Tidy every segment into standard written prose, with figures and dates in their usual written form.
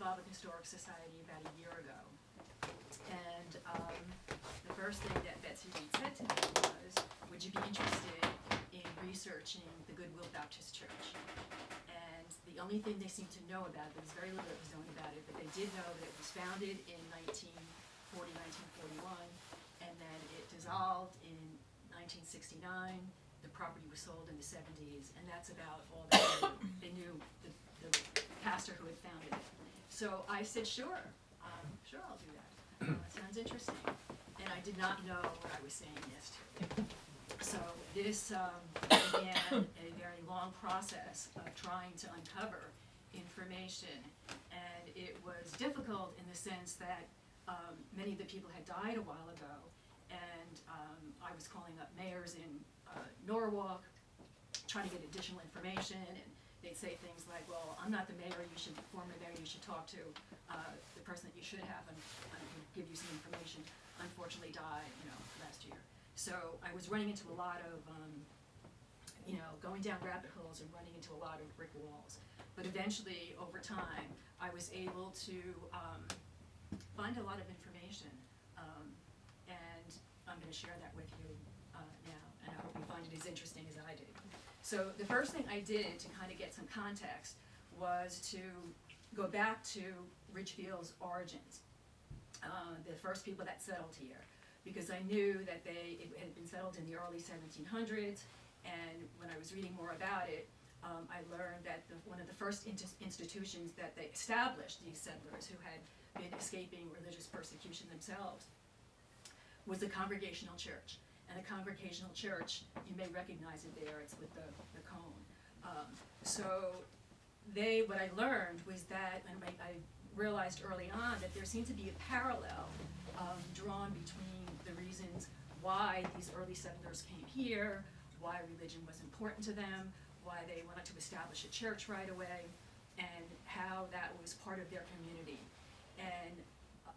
involved with the Historic Society about a year ago. And the first thing that Betsy Reed said to me was, would you be interested in researching the Goodwill Baptist Church? And the only thing they seemed to know about it, there was very little that was known about it, but they did know that it was founded in 1940, 1941, and then it dissolved in 1969. The property was sold in the 70s, and that's about all they knew. They knew the pastor who had founded it. So I said, sure, sure, I'll do that. Sounds interesting. And I did not know what I was saying yes to. So this began a very long process of trying to uncover information, and it was difficult in the sense that many of the people had died a while ago, and I was calling up mayors in Norwalk, trying to get additional information, and they'd say things like, well, I'm not the mayor, former mayor, you should talk to the person that you should have, and I would give you some information. Unfortunately died, last year. So I was running into a lot of, going down rabbit holes and running into a lot of brick walls. But eventually, over time, I was able to find a lot of information, and I'm going to share that with you now, and I hope you find it as interesting as I did. So the first thing I did to kind of get some context was to go back to Ridgefield's origins, the first people that settled here, because I knew that it had been settled in the early 1700s, and when I was reading more about it, I learned that one of the first institutions that they established, these settlers who had been escaping religious persecution themselves, was the Congregational Church. And the Congregational Church, you may recognize it there, it's with the cone. What I learned was that, and I realized early on that there seemed to be a parallel drawn between the reasons why these early settlers came here, why religion was important to them, why they wanted to establish a church right away, and how that was part of their community. And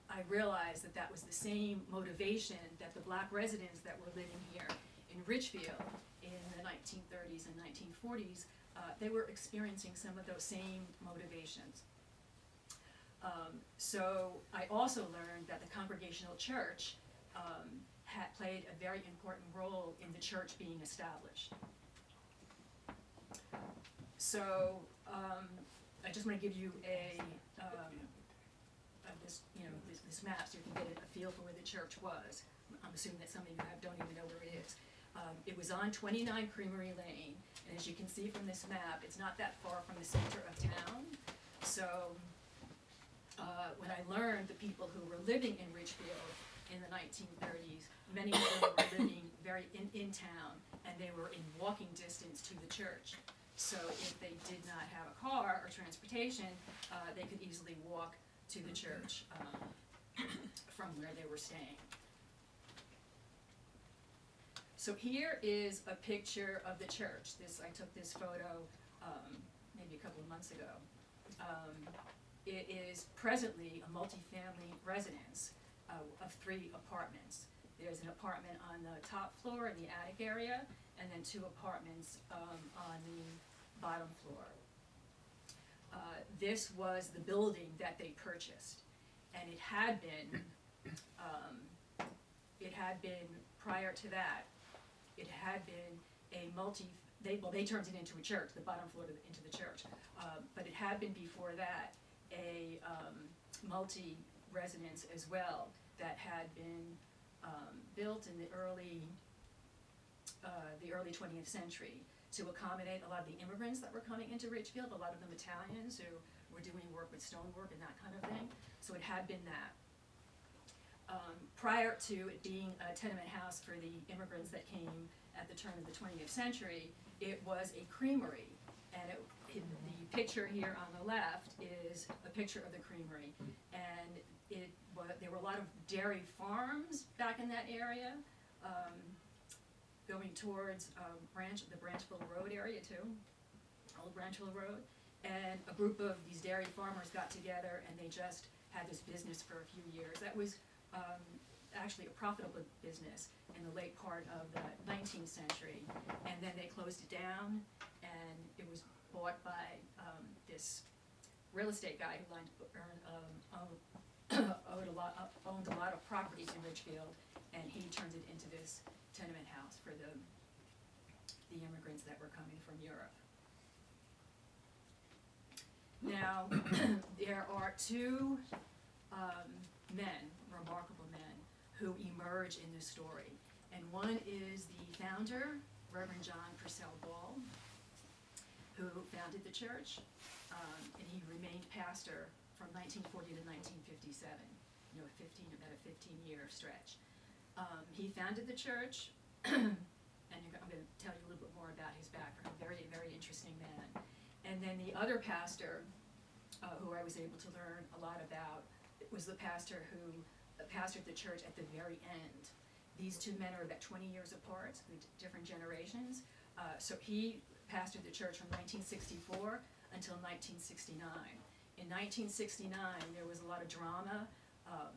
I realized that that was the same motivation that the black residents that were living here in Ridgefield in the 1930s and 1940s, they were experiencing some of those same motivations. So I also learned that the Congregational Church had played a very important role in the church being established. So I just want to give you this map so you can get a feel for where the church was. I'm assuming that some of you don't even know where it is. It was on 29 Creamery Lane, and as you can see from this map, it's not that far from the center of town. So when I learned the people who were living in Ridgefield in the 1930s, many of them were living very in town, and they were in walking distance to the church. So if they did not have a car or transportation, they could easily walk to the church from where they were staying. So here is a picture of the church. I took this photo maybe a couple of months ago. It is presently a multifamily residence of 3 apartments. There's an apartment on the top floor in the attic area, and then 2 apartments on the bottom floor. This was the building that they purchased, and it had been prior to that, it had been a they turned it into a church, the bottom floor into the church, but it had been before that a multi-residence as well that had been built in the early 20th century to accommodate a lot of the immigrants that were coming into Ridgefield, a lot of them Italians who were doing work with stonework and that kind of thing. So it had been that. Prior to it being a tenement house for the immigrants that came at the turn of the 20th century, it was a creamery. And the picture here on the left is a picture of the creamery. And there were a lot of dairy farms back in that area, going towards the Branchville Road area too, Old Branchville Road. And a group of these dairy farmers got together and they just had this business for a few years. That was actually a profitable business in the late part of the 19th century. And then they closed it down, and it was bought by this real estate guy who owned a lot of properties in Ridgefield, and he turned it into this tenement house for the immigrants that were coming from Europe. Now, there are two men, remarkable men, who emerge in this story. And one is the founder, Reverend John Purcell Ball, who founded the church, and he remained pastor from 1940 to 1957, about a 15-year stretch. He founded the church, and I'm going to tell you a little bit more about his background. Very, very interesting man. And then the other pastor, who I was able to learn a lot about, was the pastor who pastored the church at the very end. These two men are about 20 years apart, different generations. So he pastored the church from 1964 until 1969. In 1969, there was a lot of drama,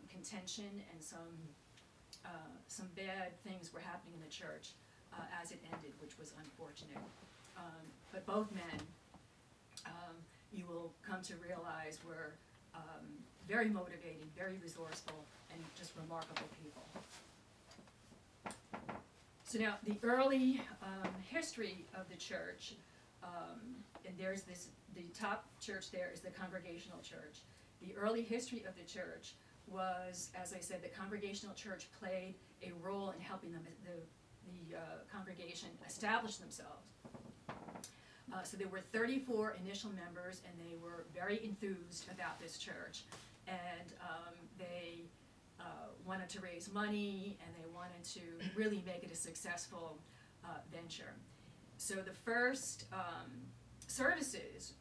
contention, and some bad things were happening in the church as it ended, which was unfortunate. But both men, you will come to realize, were very motivated, very resourceful, and just remarkable people. So now, the early history of the church, and there's the top church there is the Congregational Church. The early history of the church was, as I said, the Congregational Church played a role in helping the congregation establish themselves. So there were 34 initial members, and they were very enthused about this church, and they wanted to raise money, and they wanted to really make it a successful venture. So the first services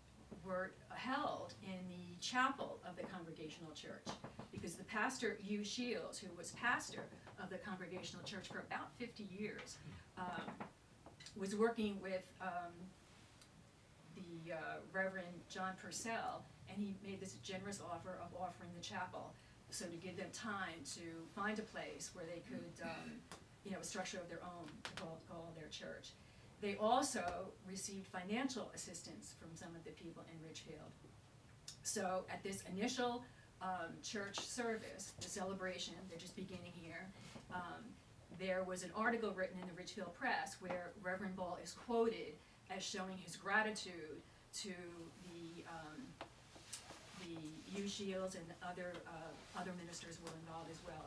were held in the chapel of the Congregational Church, because the pastor, Hugh Shields, who was pastor of the Congregational Church for about 50 years, was working with the Reverend John Purcell, and he made this generous offer of offering the chapel, so to give them time to find a place where they could, a structure of their own to call their church. They also received financial assistance from some of the people in Ridgefield. So at this initial church service, the celebration, they're just beginning here, there was an article written in the Ridgefield Press where Reverend Ball is quoted as showing his gratitude to the Hugh Shields and other ministers were involved as well,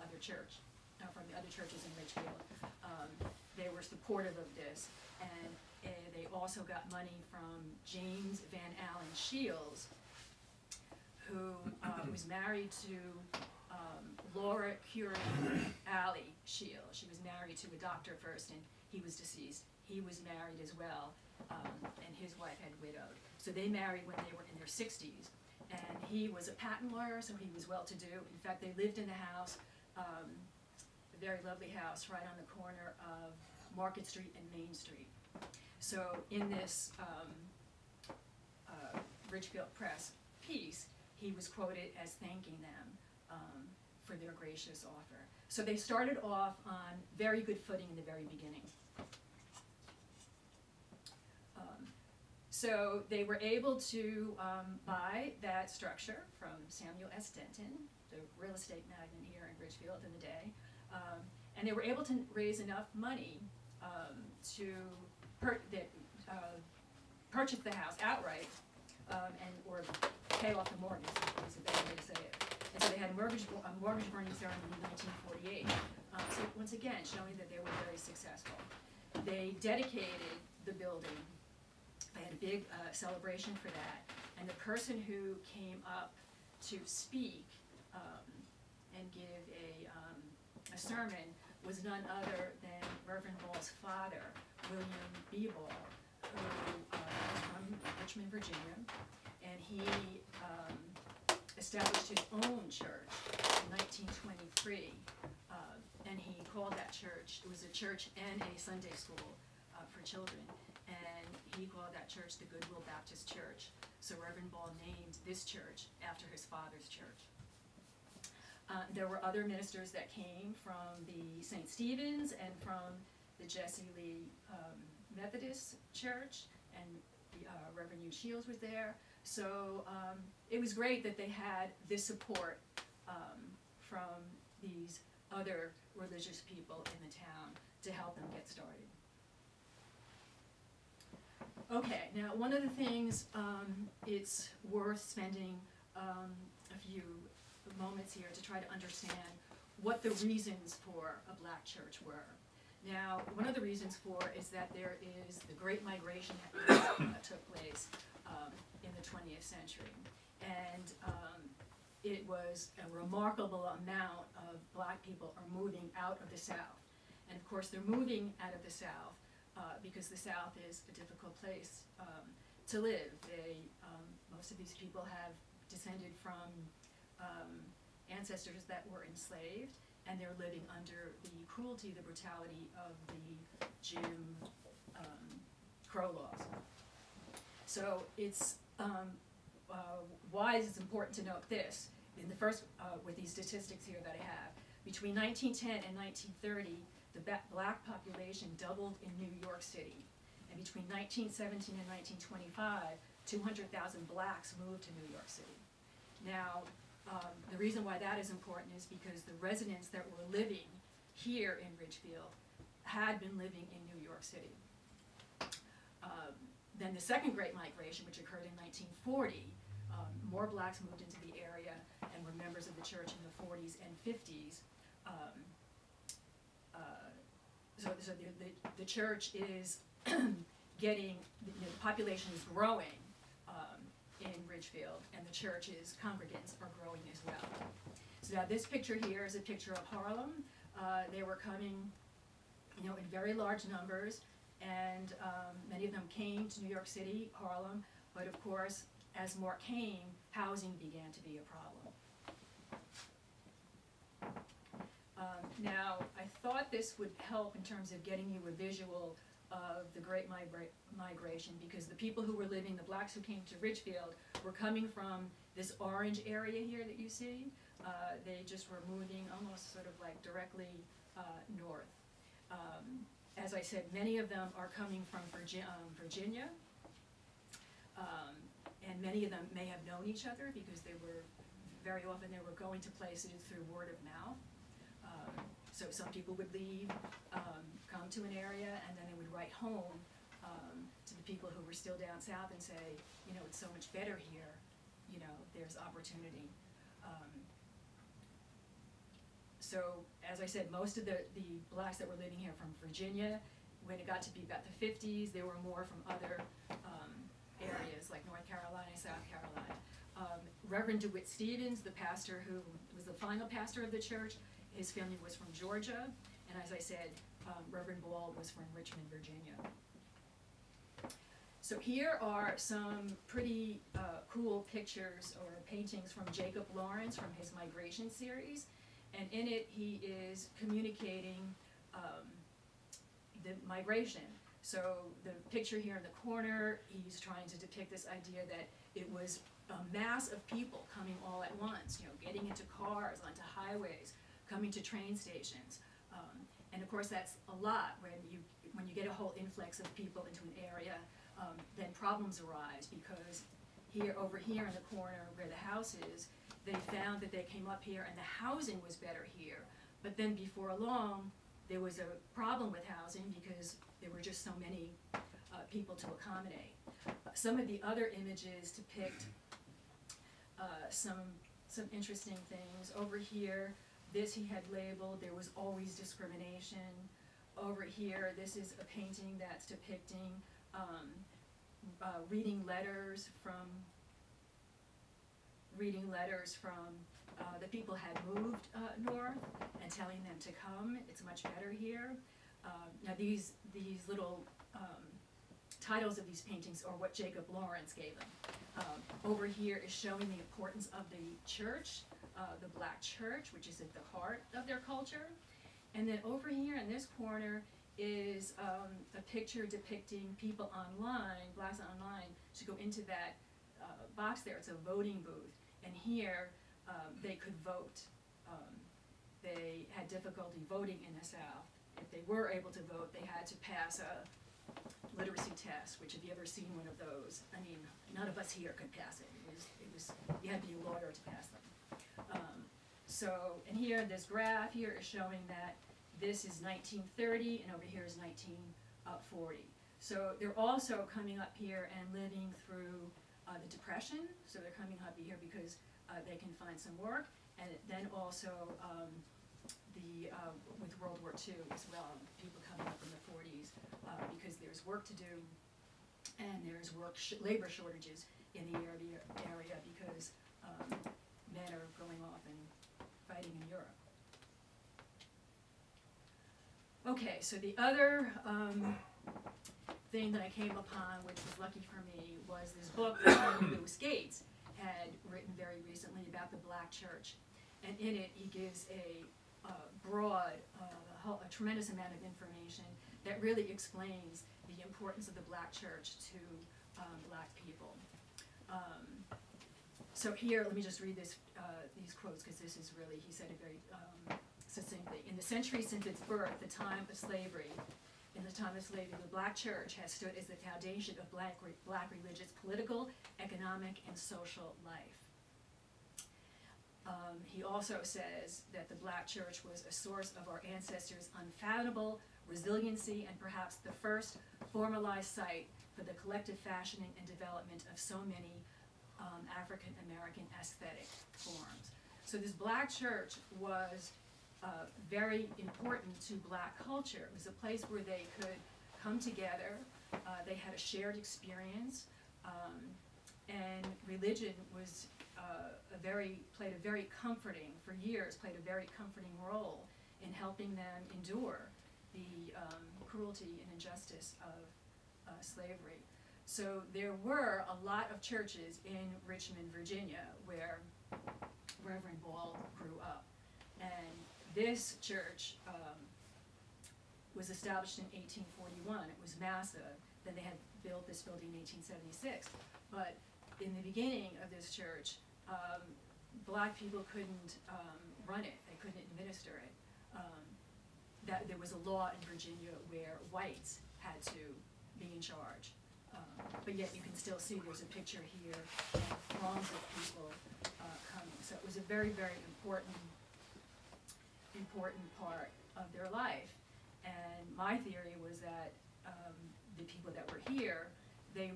from the other churches in Ridgefield. They were supportive of this, and they also got money from James Van Allen Shields, who was married to Laura Curie Alley Shields. She was married to a doctor first, and he was deceased. He was married as well, and his wife had widowed. So they married when they were in their 60s. And he was a patent lawyer, so he was well-to-do. In fact, they lived in a house, a very lovely house, right on the corner of Market Street and Main Street. So in this Ridgefield Press piece, he was quoted as thanking them for their gracious offer. So they started off on very good footing in the very beginning. So they were able to buy that structure from Samuel S. Denton, the real estate magnate here in Ridgefield in the day, and they were able to raise enough money to purchase the house outright or pay off the mortgage, is a better way to say it. And so they had a mortgage burning ceremony in 1948. So once again, showing that they were very successful. They dedicated the building. They had a big celebration for that, and the person who came up to speak and give a sermon was none other than Reverend Ball's father, William B. Ball, who was from Richmond, Virginia, and he established his own church in 1923, and he called that church, it was a church and a Sunday school for children, and he called that church the Goodwill Baptist Church. So Reverend Ball named this church after his father's church. There were other ministers that came from the St. Stephen's and from the Jesse Lee Methodist Church, and Reverend Hugh Shields was there. So it was great that they had this support from these other religious people in the town to help them get started. Okay, now one of the things it's worth spending a few moments here to try to understand what the reasons for a black church were. Now, one of the reasons for is that there is the Great Migration that took place in the 20th century. And it was a remarkable amount of black people are moving out of the South. And of course, they're moving out of the South because the South is a difficult place to live. Most of these people have descended from ancestors that were enslaved, and they're living under the cruelty, the brutality of the Jim Crow laws. So it's why it's important to note this. In the first, with these statistics here that I have, between 1910 and 1930, the black population doubled in New York City. And between 1917 and 1925, 200,000 blacks moved to New York City. Now, the reason why that is important is because the residents that were living here in Ridgefield had been living in New York City. Then the second Great Migration, which occurred in 1940, more blacks moved into the area and were members of the church in the 40s and 50s. So the church is getting, the population is growing in Ridgefield, and the church's congregants are growing as well. So now this picture here is a picture of Harlem. They were coming, in very large numbers, and many of them came to New York City, Harlem, but of course, as more came, housing began to be a problem. Now, I thought this would help in terms of getting you a visual of the Great Migration, because the people who were living, the blacks who came to Ridgefield, were coming from this orange area here that you see. They just were moving almost sort of like directly north. As I said, many of them are coming from Virginia, and many of them may have known each other because very often they were going to places through word of mouth. So some people would leave, come to an area, and then they would write home to the people who were still down south and say, it's so much better here, there's opportunity. So, as I said, most of the blacks that were living here from Virginia, when it got to be about the 50s, they were more from other areas like North Carolina, South Carolina. Reverend DeWitt Stevens, the pastor who was the final pastor of the church, his family was from Georgia, and as I said, Reverend Ball was from Richmond, Virginia. So here are some pretty cool pictures or paintings from Jacob Lawrence from his migration series, and in it he is communicating the migration. So the picture here in the corner, he's trying to depict this idea that it was a mass of people coming all at once, getting into cars, onto highways, coming to train stations, and of course that's a lot when you get a whole influx of people into an area. Then problems arise because over here in the corner where the house is, they found that they came up here and the housing was better here. But then before long, there was a problem with housing because there were just so many people to accommodate. Some of the other images depict some interesting things. Over here, this he had labeled, there was always discrimination. Over here, this is a painting that's depicting reading letters from the people had moved north and telling them to come. It's much better here. Now these little titles of these paintings are what Jacob Lawrence gave them. Over here is showing the importance of the church, the black church, which is at the heart of their culture. And then over here in this corner is a picture depicting people online, blacks online, to go into that box there. It's a voting booth. And here they could vote. They had difficulty voting in the South. If they were able to vote, they had to pass literacy test, which if you ever seen one of those, I mean, none of us here could pass it. It was you had to be a lawyer to pass them. And here, this graph here is showing that this is 1930, and over here is 1940. So they're also coming up here and living through the Depression. So they're coming up here because they can find some work, and then also with World War II as well, people coming up in the 40s because there's work to do, and there's labor shortages in the area because men are going off and fighting in Europe. Okay, so the other thing that I came upon, which was lucky for me, was this book that Lewis Gates had written very recently about the Black church. And in it, he gives a broad, a tremendous amount of information that really explains the importance of the Black church to Black people. So here, let me just read these quotes, because this is really, he said it very succinctly. In the century since its birth, in the time of slavery, the Black church has stood as the foundation of Black religious, political, economic, and social life. He also says that the Black church was a source of our ancestors' unfathomable resiliency and perhaps the first formalized site for the collective fashioning and development of so many African American aesthetic forms. So this Black church was very important to Black culture. It was a place where they could come together. They had a shared experience, and religion was played a very comforting role in helping them endure the cruelty and injustice of slavery. So there were a lot of churches in Richmond, Virginia, where Reverend Ball grew up. And this church was established in 1841. It was massive. Then they had built this building in 1876. But in the beginning of this church, Black people couldn't run it. They couldn't administer it. That there was a law in Virginia where whites had to be in charge. But yet you can still see there's a picture here of throngs of people coming. So it was a very, very important part of their life. And my theory was that the people that were here, they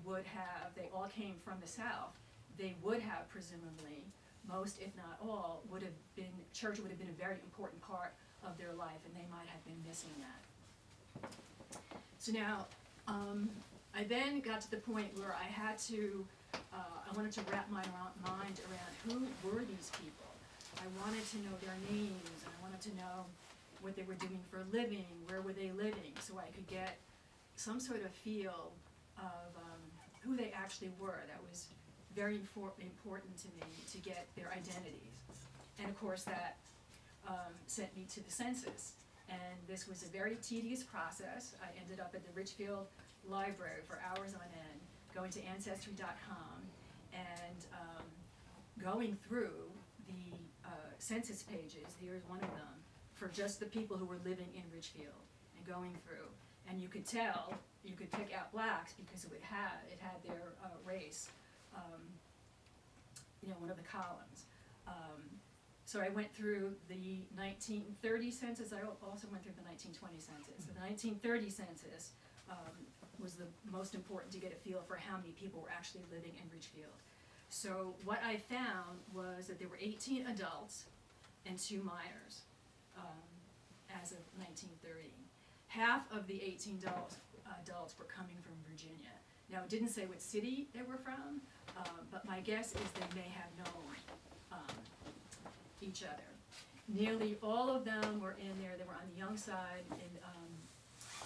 all came from the South. They would have presumably, most if not all, church would have been a very important part of their life, and they might have been missing that. So now, I then got to the point where I wanted to wrap my mind around who were these people. I wanted to know their names, and I wanted to know what they were doing for a living, where were they living, so I could get some sort of feel of who they actually were. That was very important to me, to get their identities. And of course that sent me to the census. And this was a very tedious process. I ended up at the Ridgefield Library for hours on end, going to Ancestry.com and going through the census pages. Here's one of them, for just the people who were living in Ridgefield, and going through. And you could tell, you could pick out Blacks because it had their race, one of the columns. So I went through the 1930 census. I also went through the 1920 census. So the 1930 census was the most important to get a feel for how many people were actually living in Ridgefield. So what I found was that there were 18 adults and 2 minors as of 1930. Half of the 18 adults were coming from Virginia. Now, it didn't say what city they were from, but my guess is they may have known each other. Nearly all of them were in there. They were on the young side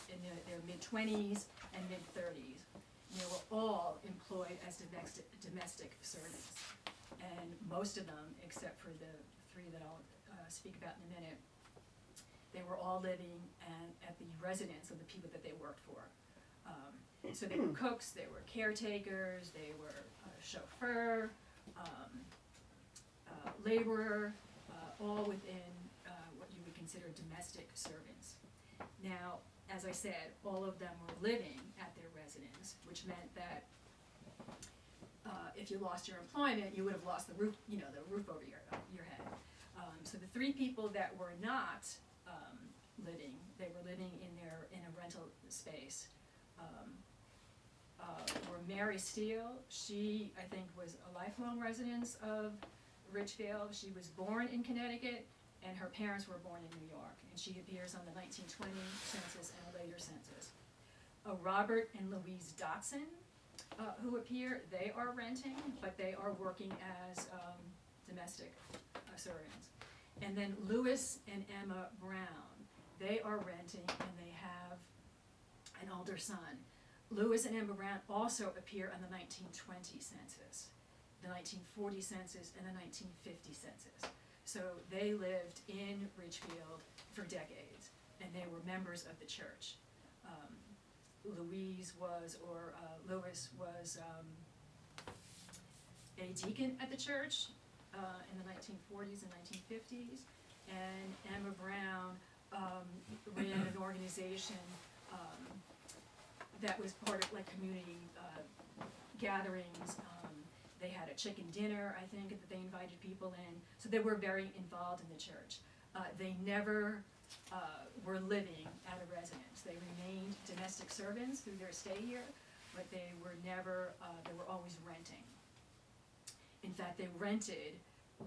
in their mid-20s and mid-30s. They were all employed as domestic servants. And most of them, except for the 3 that I'll speak about in a minute, they were all living at the residence of the people that they worked for. So they were cooks, they were caretakers, they were chauffeur, laborer, all within what you would consider domestic servants. Now, as I said, all of them were living at their residence, which meant that if you lost your employment, you would have lost the roof, the roof over your head. So the three people that were not living, they were living in a rental space. Were Mary Steele. She, I think, was a lifelong resident of Ridgefield. She was born in Connecticut, and her parents were born in New York. And she appears on the 1920 census and a later census. Robert and Louise Dotson, who appear, they are renting, but they are working as domestic servants. And then Louis and Emma Brown, they are renting, and they have an older son. Louis and Emma Brown also appear on the 1920 census, the 1940 census, and the 1950 census. So they lived in Ridgefield for decades, and they were members of the church. Louis was a deacon at the church in the 1940s and 1950s, and Emma Brown ran an organization that was part of like community gatherings. They had a chicken dinner, I think, that they invited people in. So they were very involved in the church. They never were living at a residence. They remained domestic servants through their stay here, but they were never, they were always renting. In fact, they rented,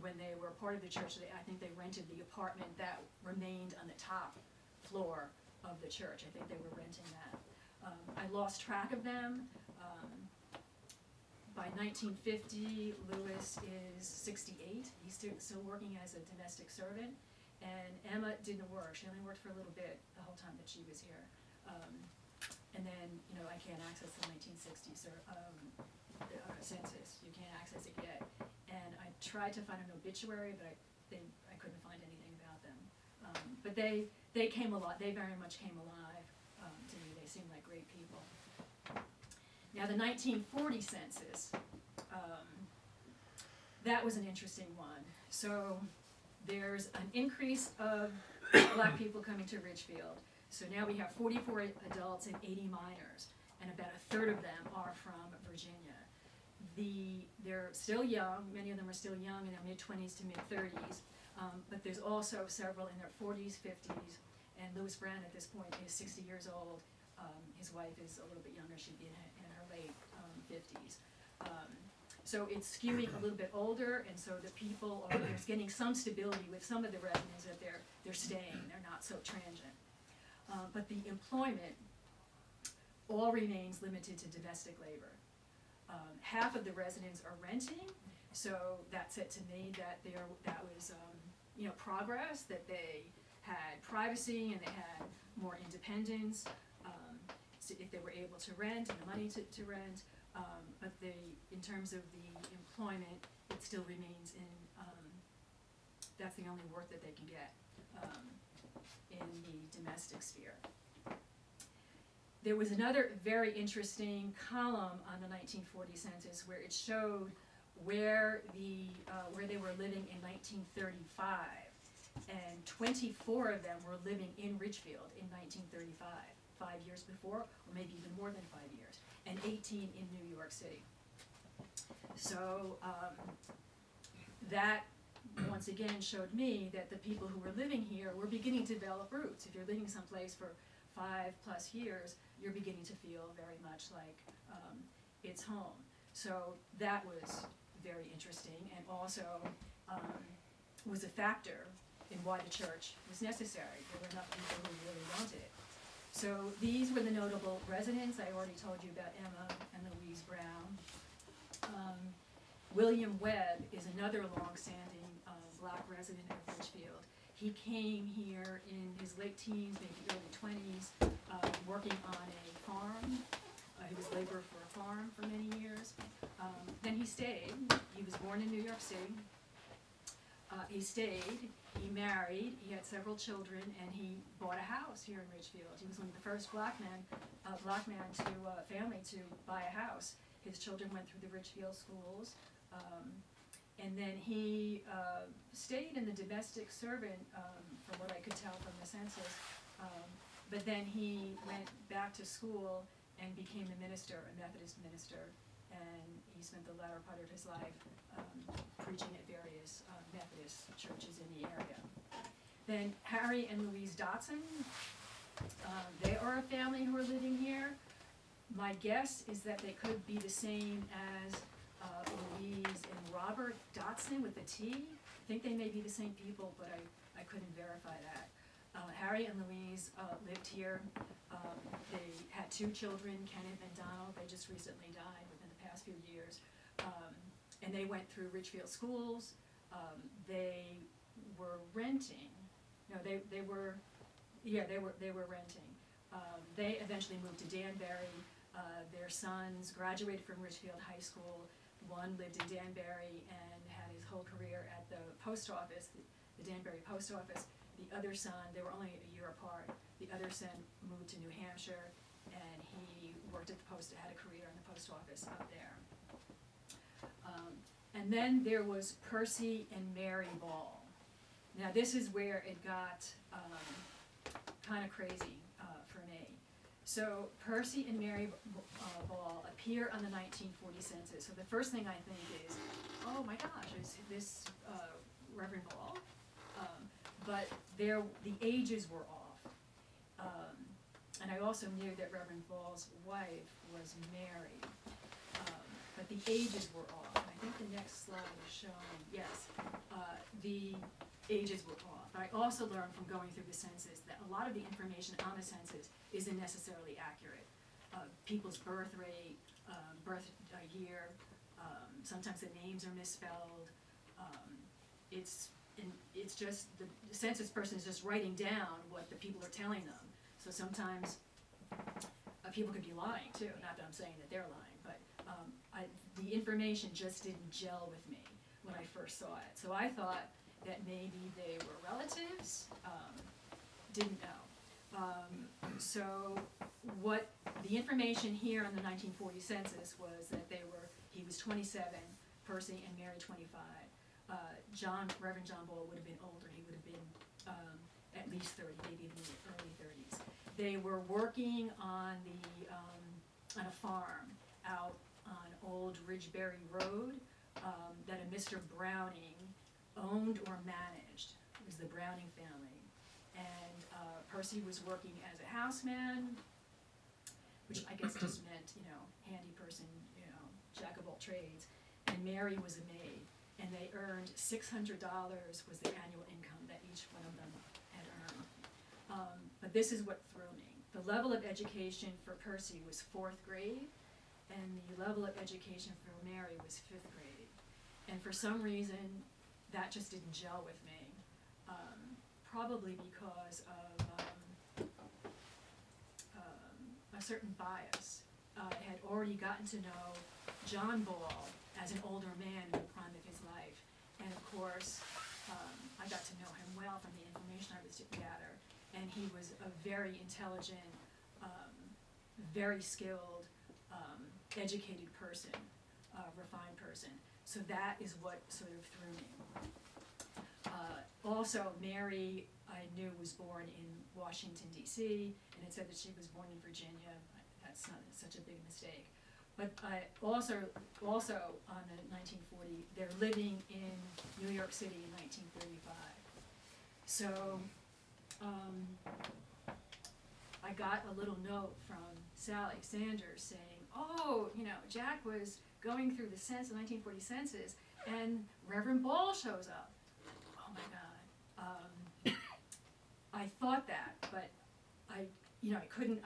when they were part of the church, I think they rented the apartment that remained on the top floor of the church. I think they were renting that. I lost track of them. By 1950, Louis is 68. He's still working as a domestic servant. And Emma didn't work. She only worked for a little bit the whole time that she was here. And then, I can't access the 1960s census. You can't access it yet. And I tried to find an obituary, but I couldn't find anything about them. But they came alive. They very much came alive to me. They seemed like great people. Now, the 1940 census, that was an interesting one. So there's an increase of black people coming to Ridgefield. So now we have 44 adults and 80 minors, and about a third of them are from Virginia. They're still young. Many of them are still young in their mid-20s to mid-30s, but there's also several in their 40s, 50s, and Louis Brown at this point is 60 years old. His wife is a little bit younger. She'd be in her late 50s. So it's skewing a little bit older, and so the people there's getting some stability with some of the residents that they're staying. They're not so transient. But the employment all remains limited to domestic labor. Half of the residents are renting, so that said to me that that was progress, that they had privacy and they had more independence. So if they were able to rent and the money to rent, but in terms of the employment, it still remains that's the only work that they can get in the domestic sphere. There was another very interesting column on the 1940 census where it showed where they were living in 1935, and 24 of them were living in Ridgefield in 1935. 5 years before, or maybe even more than 5 years, and 18 in New York City. So that once again showed me that the people who were living here were beginning to develop roots. If you're living someplace for 5+ years, you're beginning to feel very much like it's home. So that was very interesting, and also was a factor in why the church was necessary. There were enough people who really wanted it. So these were the notable residents. I already told you about Emma and Louise Brown. William Webb is another long-standing black resident of Ridgefield. He came here in his late teens, maybe early 20s, working on a farm. He was laborer for a farm for many years. Then he stayed. He was born in New York City. He stayed, he married, he had several children, and he bought a house here in Ridgefield. He was one of the first black family to buy a house. His children went through the Ridgefield schools, and then he stayed in the domestic servant, from what I could tell from the census, but then he went back to school and became a minister, a Methodist minister, and he spent the latter part of his life preaching at various Methodist churches in the area. Then Harry and Louise Dotson, they are a family who are living here. My guess is that they could be the same as Louise and Robert Dotson with the T. I think they may be the same people, but I couldn't verify that. Harry and Louise lived here. They had 2 children, Kenneth and Donald. They just recently died within the past few years. And they went through Ridgefield schools. They were renting. No, they were renting. They eventually moved to Danbury. Their sons graduated from Ridgefield High School. One lived in Danbury and had his whole career at the post office, the Danbury post office. The other son, they were only a year apart. The other son moved to New Hampshire, and he worked at the post, had a career in the post office up there. And then there was Percy and Mary Ball. Now this is where it got kind of crazy for me. So Percy and Mary Ball appear on the 1940 census. So the first thing I think is, oh my gosh, is this Reverend Ball? But the ages were off. And I also knew that Reverend Ball's wife was married. But the ages were off. And I think the next slide is showing, yes, the ages were off. I also learned from going through the census that a lot of the information on the census isn't necessarily accurate. People's birth rate, birth year, sometimes the names are misspelled. It's just the census person is just writing down what the people are telling them. So sometimes people could be lying too. Not that I'm saying that they're lying, but the information just didn't gel with me when I first saw it. So I thought that maybe they were relatives. Didn't know. So what the information here on the 1940 census was that he was 27, Percy and Mary 25. Reverend John Ball would have been older. He would have been at least 30, maybe even in the early 30s. They were working on a farm out on Old Ridgebury Road that a Mr. Browning owned or managed. It was the Browning family. And Percy was working as a houseman, which I guess just meant, handy person, jack of all trades. And Mary was a maid. And they earned $600 was the annual income that each one of them had earned. But this is what threw me. The level of education for Percy was 4th grade, and the level of education for Mary was 5th grade. And for some reason, that just didn't gel with me. Probably because of a certain bias. I had already gotten to know John Ball as an older man in the prime of his life. And of course, I got to know him well from the information I was to gather. And he was a very intelligent, very skilled, educated person, refined person. So that is what sort of threw me. Also, Mary, I knew, was born in Washington, D.C., and it said that she was born in Virginia. That's not such a big mistake. But also on the 1940, they're living in New York City in 1935. So I got a little note from Sally Sanders saying, oh, Jack was going through the 1940 census, and Reverend Ball shows up. Oh my God. I thought that, but I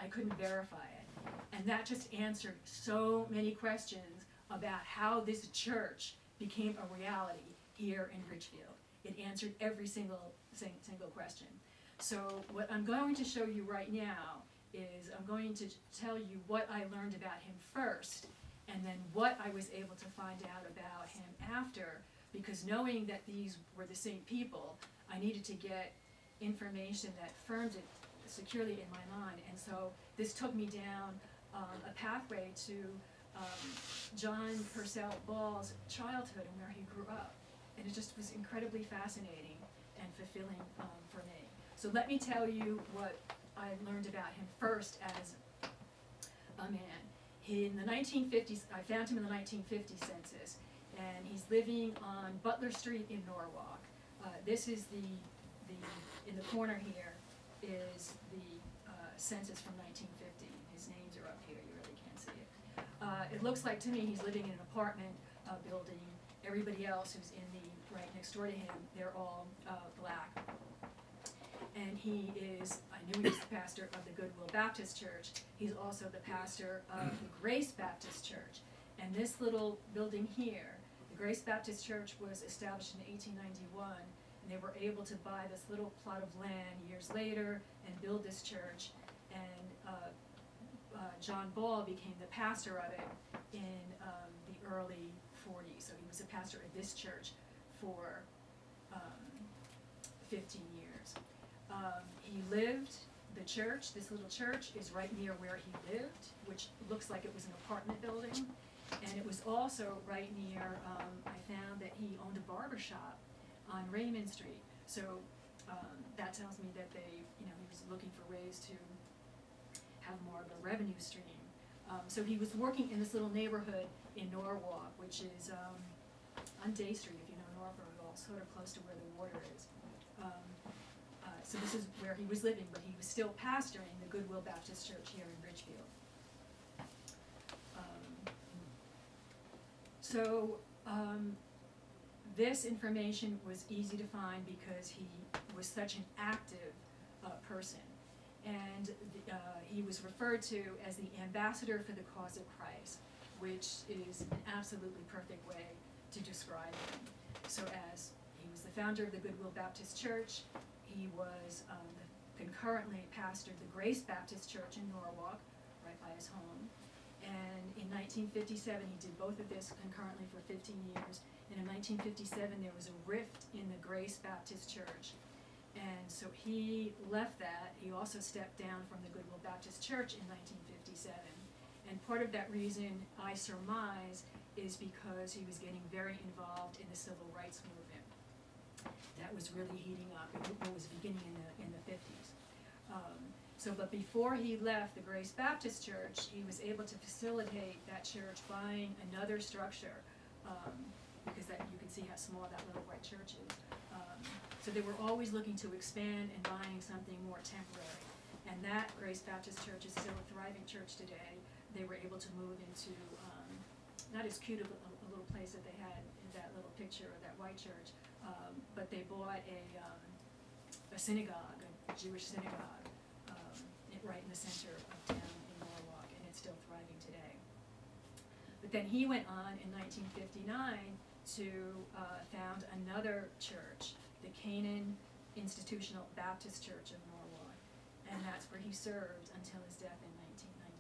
couldn't verify it. And that just answered so many questions about how this church became a reality here in Ridgefield. It answered every single question. So what I'm going to show you right now is I'm going to tell you what I learned about him first, and then what I was able to find out about him after, because knowing that these were the same people, I needed to get information that firmed it securely in my mind. And so this took me down a pathway to John Purcell Ball's childhood and where he grew up. And it just was incredibly fascinating and fulfilling for me. So let me tell you what I learned about him first as a man. In the 1950s, I found him in the 1950 census, and he's living on Butler Street in Norwalk. This is in the corner here is the census from 1950. His names are up here, you really can't see it. It looks like to me he's living in an apartment building. Everybody else who's in the right next door to him, they're all black. And he is, I knew he was the pastor of the Goodwill Baptist Church. He's also the pastor of the Grace Baptist Church. And this little building here, the Grace Baptist Church was established in 1891, and they were able to buy this little plot of land years later and build this church. And John Ball became the pastor of it in the early 40s. So he was a pastor of this church for 15 years. He lived, the church, this little church, is right near where he lived, which looks like it was an apartment building. And it was also right near, I found that he owned a barber shop on Raymond Street. So that tells me that he was looking for ways to have more of a revenue stream. So he was working in this little neighborhood in Norwalk, which is on Day Street, if you know Norfolk at all, sort of close to where the water is. So this is where he was living, but he was still pastoring the Goodwill Baptist Church here in Ridgefield. This information was easy to find because he was such an active person. And he was referred to as the ambassador for the cause of Christ, which is an absolutely perfect way to describe him. So as he was the founder of the Goodwill Baptist Church, he was concurrently pastored the Grace Baptist Church in Norwalk, right by his home. And in 1957, he did both of this concurrently for 15 years. And in 1957, there was a rift in the Grace Baptist Church. And so he left that. He also stepped down from the Goodwill Baptist Church in 1957. And part of that reason, I surmise, is because he was getting very involved in the civil rights movement. That was really heating up. It was beginning in the 50s. But before he left the Grace Baptist Church, he was able to facilitate that church buying another structure, because you can see how small that little white church is. So they were always looking to expand and buying something more temporary. And that Grace Baptist Church is still a thriving church today. They were able to move into, not as cute of a little place that they had in that little picture of that white church, but they bought a synagogue, a Jewish synagogue, right in the center of town in Norwalk, and it's still thriving today. But then he went on in 1959 to found another church, the Canaan Institutional Baptist Church of Norwalk, and that's where he served until his death in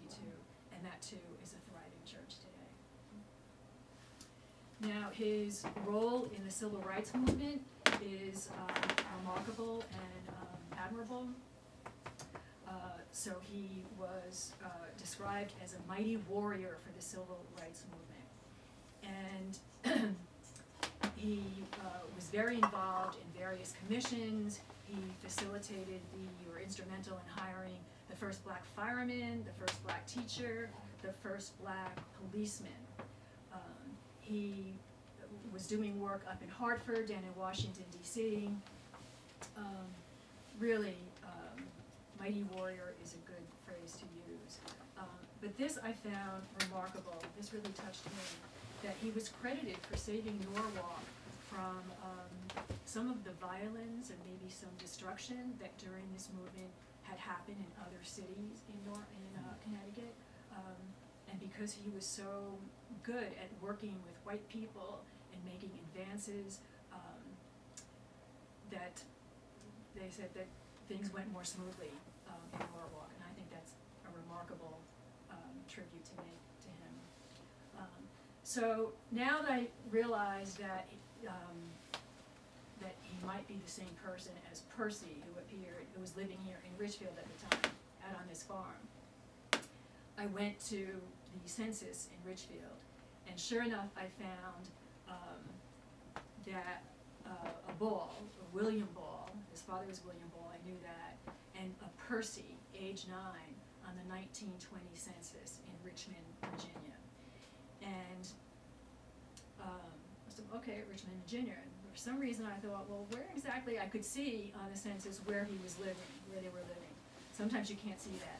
1992, and that too is a thriving church today. Now, his role in the civil rights movement is remarkable and admirable. So he was described as a mighty warrior for the civil rights movement. And he was very involved in various commissions. He facilitated or instrumental in hiring the first black fireman, the first black teacher, the first black policeman. He was doing work up in Hartford and in Washington, D.C. Really, mighty warrior is a good phrase to use. But this I found remarkable. This really touched me, that he was credited for saving Norwalk from some of the violence and maybe some destruction that during this movement had happened in other cities in Connecticut. And because he was so good at working with white people and making advances, that they said that things went more smoothly in Norwalk, and I think that's a remarkable tribute to make to him. So now that I realize that that he might be the same person as Percy, who was living here in Ridgefield at the time, out on this farm, I went to the census in Ridgefield, and sure enough, I found that a Ball, William Ball, his father was William Ball, I knew that, and Percy, age 9, on the 1920 census in Richmond, Virginia. And I said, okay, Richmond, Virginia. And for some reason I thought, well, where exactly? I could see on the census where he was living, where they were living. Sometimes you can't see that.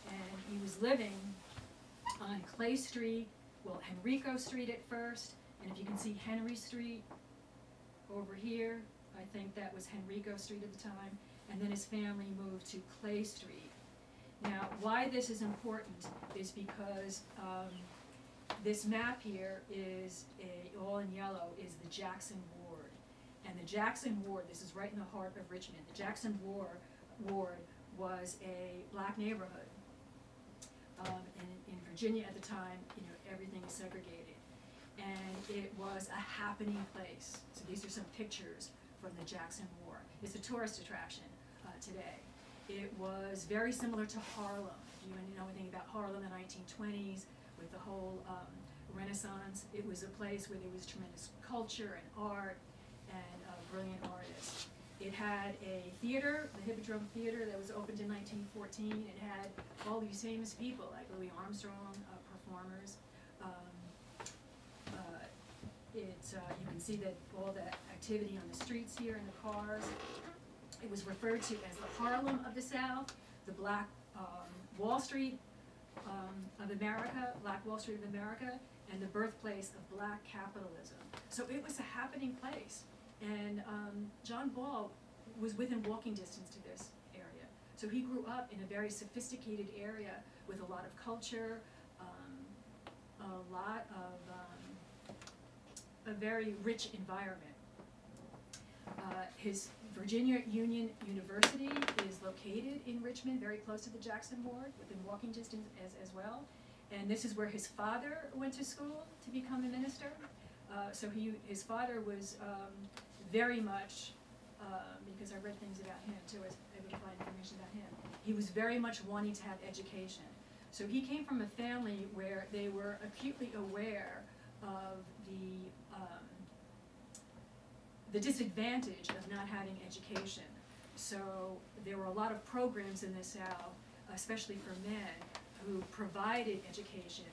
And he was living on Clay Street, well, Henrico Street at first, and if you can see Henry Street over here, I think that was Henrico Street at the time, and then his family moved to Clay Street. Now, why this is important is because this map here is, all in yellow, is the Jackson Ward. And the Jackson Ward, this is right in the heart of Richmond, the Jackson Ward was a black neighborhood. And in Virginia at the time, everything is segregated. And it was a happening place. So these are some pictures from the Jackson Ward. It's a tourist attraction today. It was very similar to Harlem. If you know anything about Harlem in the 1920s, with the whole Renaissance, it was a place where there was tremendous culture and art and brilliant artists. It had a theater, the Hippodrome Theater, that was opened in 1914. It had all these famous people, like Louis Armstrong, performers. You can see that all the activity on the streets here and the cars. It was referred to as the Harlem of the South, the Black Wall Street of America, Black Wall Street of America, and the birthplace of black capitalism. So it was a happening place. And John Ball was within walking distance to this area. So he grew up in a very sophisticated area with a lot of culture, a lot of a very rich environment. His Virginia Union University is located in Richmond, very close to the Jackson Ward, within walking distance as well. And this is where his father went to school to become a minister. So his father was very much, because I read things about him too, I was able to find information about him. He was very much wanting to have education. So he came from a family where they were acutely aware of the disadvantage of not having education. So there were a lot of programs in the South, especially for men, who provided education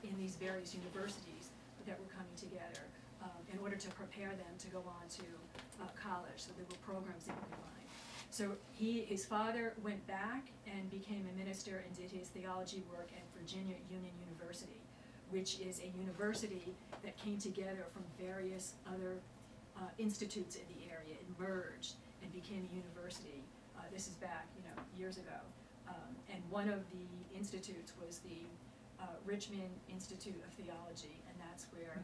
in these various universities that were coming together in order to prepare them to go on to college. So there were programs that were combined. So his father went back and became a minister and did his theology work at Virginia Union University, which is a university that came together from various other institutes in the area. It merged and became a university. This is back, years ago. And one of the institutes was the Richmond Institute of Theology, and that's where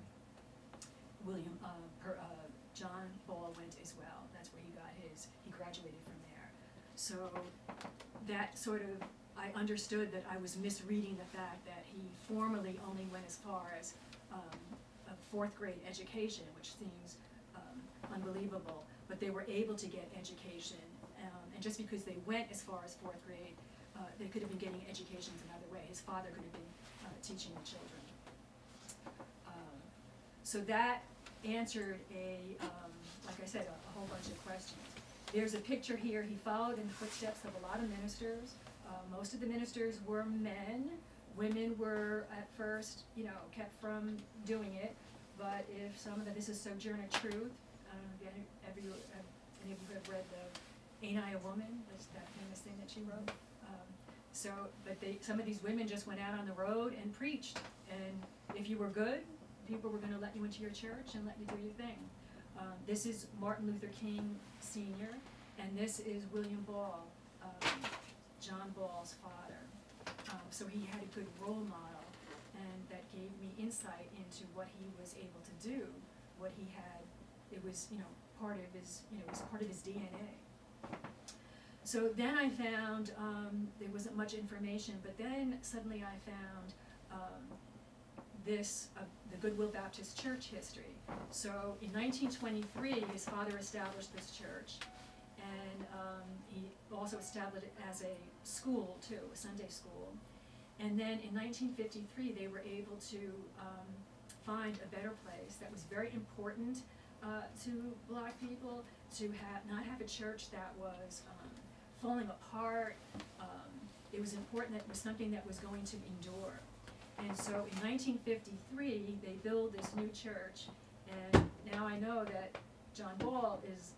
John Ball went as well. That's where he graduated from there. So that sort of, I understood that I was misreading the fact that he formally only went as far as a 4th grade education, which seems unbelievable, but they were able to get education, and just because they went as far as 4th grade, they could have been getting educations another way. His father could have been teaching the children. So that answered like I said, a whole bunch of questions. There's a picture here. He followed in the footsteps of a lot of ministers. Most of the ministers were men. Women were at first, kept from doing it. But if this is Sojourner Truth. I don't know if any of you have read Ain't I a Woman? That's that famous thing that she wrote. Some of these women just went out on the road and preached. And if you were good, people were going to let you into your church and let you do your thing. This is Martin Luther King Sr., and this is William Ball, John Ball's father. So he had a good role model, and that gave me insight into what he was able to do, what he had. It was, part of his, it was part of his DNA. So then I found, there wasn't much information, but then suddenly I found the Goodwill Baptist Church history. So in 1923, his father established this church, and he also established it as a school too, a Sunday school. And then in 1953, they were able to find a better place that was very important to black people, to not have a church that was falling apart. It was important that it was something that was going to endure. And so in 1953, they build this new church, and now I know that John Ball is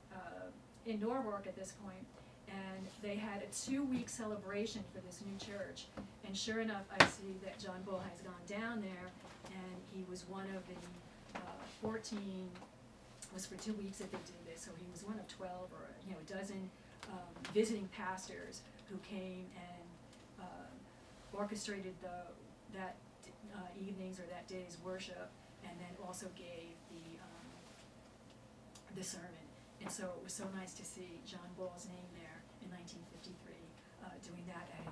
in Norwalk at this point, and they had a 2-week celebration for this new church. And sure enough, I see that John Ball has gone down there, and he was one of the 14, was for 2 weeks that they did this, so he was one of 12 or a dozen visiting pastors who came and orchestrated that evening's or that day's worship, and then also gave the sermon. And so it was so nice to see John Ball's name there in 1953, doing that at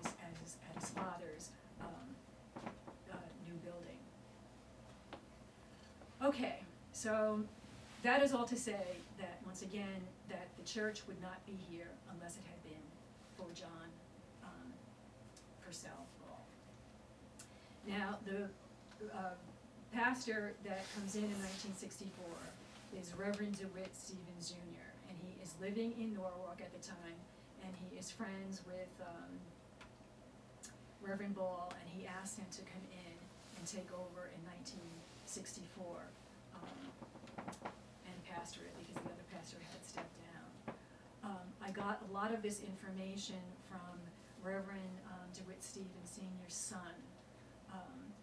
his father's new building. Okay, so that is all to say that, once again, that the church would not be here unless it had been for John Purcell Ball. Now, the pastor that comes in 1964 is Reverend DeWitt Stevens Jr., and he is living in Norwalk at the time, and he is friends with Reverend Ball, and he asked him to come in and take over in 1964 and pastor it, because the other pastor had stepped down. I got a lot of this information from Reverend DeWitt Stevens Sr.'s son,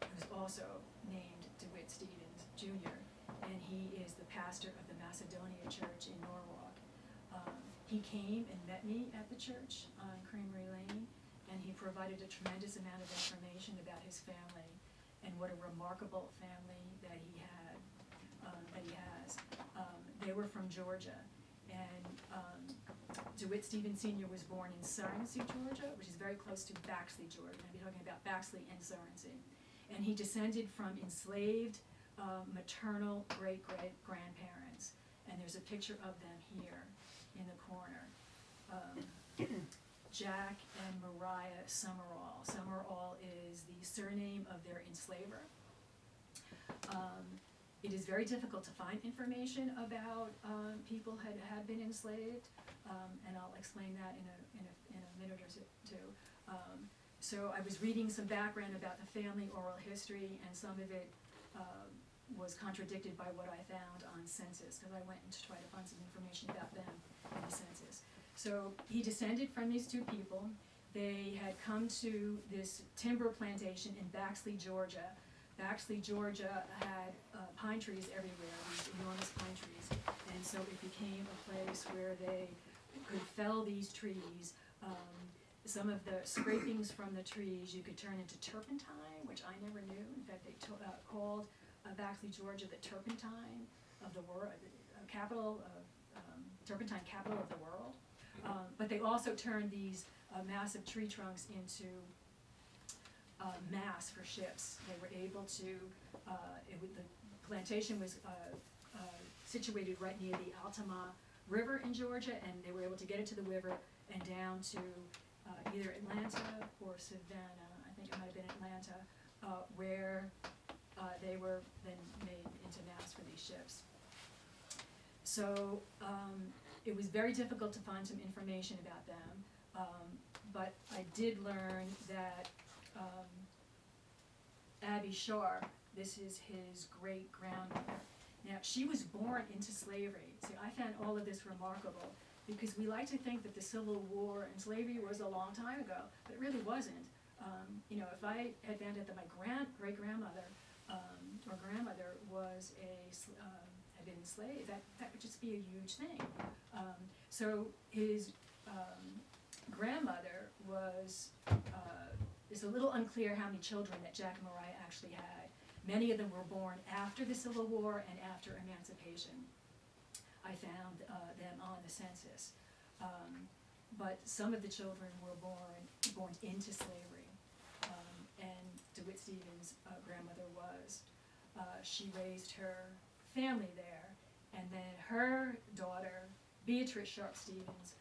who's also named DeWitt Stevens Jr., and he is the pastor of the Macedonia Church in Norwalk. He came and met me at the church on Creamery Lane, and he provided a tremendous amount of information about his family and what a remarkable family that he had, that he has. They were from Georgia, and DeWitt Stevens Sr. was born in Surrency, Georgia, which is very close to Baxley, Georgia. I'll be talking about Baxley and Surrency. And he descended from enslaved maternal great-great-grandparents, and there's a picture of them here in the corner. Jack and Mariah Summerall. Summerall is the surname of their enslaver. It is very difficult to find information about people who had been enslaved, and I'll explain that in a minute or two. So I was reading some background about the family oral history, and some of it was contradicted by what I found on census, because I went to try to find some information about them in the census. So he descended from these two people. They had come to this timber plantation in Baxley, Georgia. Baxley, Georgia had pine trees everywhere, these enormous pine trees, and so it became a place where they could fell these trees. Some of the scrapings from the trees you could turn into turpentine, which I never knew. In fact, they called Baxley, Georgia, the turpentine of the world, turpentine capital of the world. But they also turned these massive tree trunks into masts for ships. They were able to, the plantation was situated right near the Altama River in Georgia, and they were able to get it to the river and down to either Atlanta or Savannah, I think it might have been Atlanta, where they were then made into masts for these ships. So it was very difficult to find some information about them, but I did learn that Abby Sharp, this is his great-grandmother. Now, she was born into slavery. See, I found all of this remarkable, because we like to think that the Civil War and slavery was a long time ago, but it really wasn't. If I had found out that my great-grandmother or grandmother was had been enslaved, that would just be a huge thing. So his grandmother was, it's a little unclear how many children that Jack and Mariah actually had. Many of them were born after the Civil War and after emancipation. I found them on the census. But some of the children were born into slavery, and DeWitt Stevens' grandmother was. She raised her family there, and then her daughter, Beatrice Sharp Stevens,